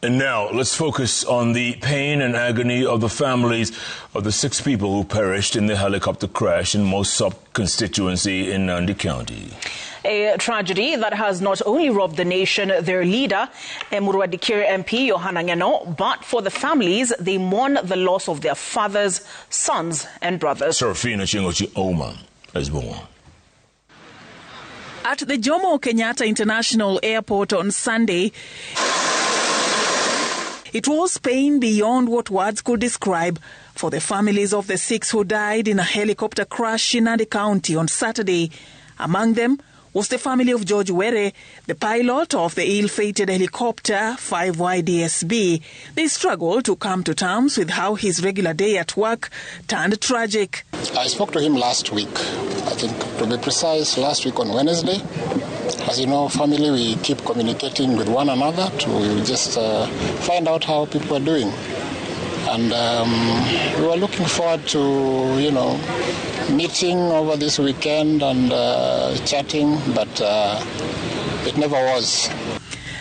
And now, let's focus on the pain and agony of the families of the 6 people who perished in the helicopter crash in Mosop constituency in Nandi County. A tragedy that has not only robbed the nation their leader, Emurua Dikirr MP Johana, but for the families, they mourn the loss of their fathers, sons and brothers. Serafina Chingochi Oman is born. At the Jomo Kenyatta International Airport on Sunday, it was pain beyond what words could describe for the families of the 6 who died in a helicopter crash in Nandi County on Saturday. Among them was the family of George Were, the pilot of the ill-fated helicopter 5YDSB. They struggled to come to terms with how his regular day at work turned tragic. I spoke to him last week, I think to be precise, last week on Wednesday. As you know, family, we keep communicating with one another to just find out how people are doing. And we were looking forward to, meeting over this weekend and chatting, but it never was.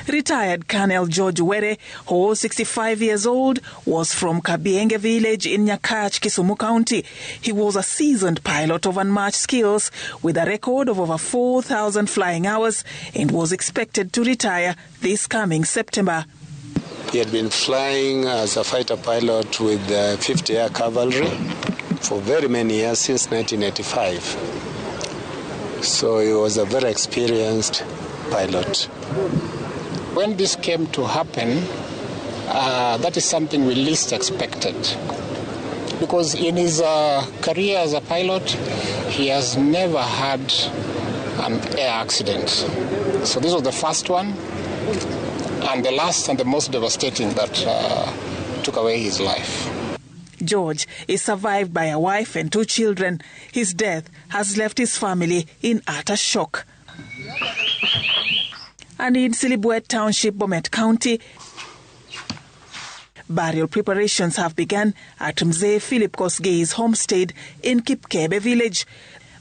Retired Colonel George Were, who was 65 years old, was from Kabienge village in Nyakach, Kisumu County. He was a seasoned pilot of unmatched skills with a record of over 4,000 flying hours and was expected to retire this coming September. He had been flying as a fighter pilot with the 5th Air Cavalry for very many years, since 1985. So he was a very experienced pilot. When this came to happen, that is something we least expected. Because in his career as a pilot, he has never had an air accident. So this was the first one, and the last and the most devastating that took away his life. George is survived by a wife and 2 children. His death has left his family in utter shock. And in Silibwet Township, Bomet County, burial preparations have begun at Mzee Philip Kosgey's homestead in Kipkebe village.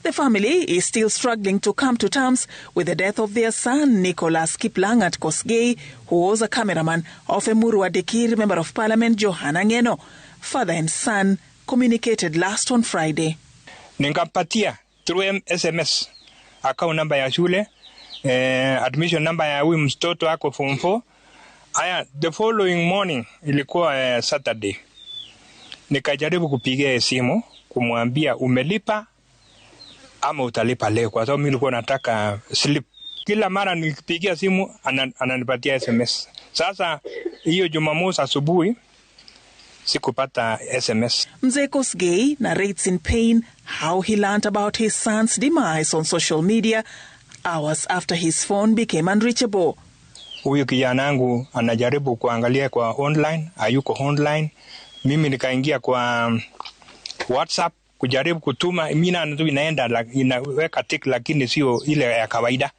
The family is still struggling to come to terms with the death of their son, Nicholas Kiplangat Kosgey, who was a cameraman of Emurua Dikirr Member of Parliament Johana. Father and son communicated last on Friday. Nikampatia through SMS account number ya shule, admission number ya huyu mtoto ako form 4. Aya, the following morning ilikuwa Saturday. Nikajaribu kupigia simu kumwambia umelipa ama utalipa leo, kwa sababu mimi nilikuwa nataka slip. Kila mara nikipigia simu ananipatia SMS. Sasa hiyo Jumamosi asubuhi sikupata SMS. Mzee Kosgey narrates in pain how he learned about his son's demise on social media hours after his phone became unreachable. Huyu kijana wangu anajaribu kuangalia kwa online, hayuko online. Mimi nikaingia kwa WhatsApp kujaribu kutuma, mimi inaenda inaweka tick, lakini sio ile ya kawaida.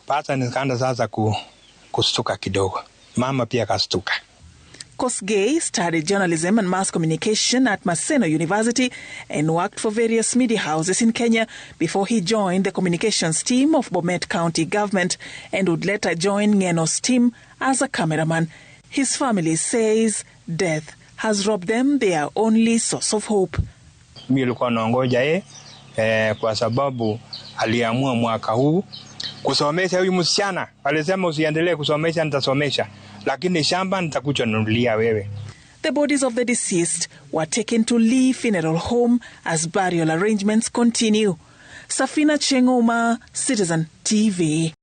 Basi nikaanza sasa kustuka kidogo. Mama pia kastuka. Kosgey studied journalism and mass communication at Maseno University and worked for various media houses in Kenya before he joined the communications team of Bomet County government and would later join Ngeno's team as a cameraman. His family says death has robbed them their only source of hope. Mimi nilikuwa naongoja kwa sababu aliamua mwaka huu kusomesha huyu msichana. Alisema usiendelee kusomesha, nitasomesha, lakini shamba nitakuja nunulia wewe. The bodies of the deceased were taken to Lee Funeral Home as burial arrangements continue. Safina Chengoma, Citizen TV.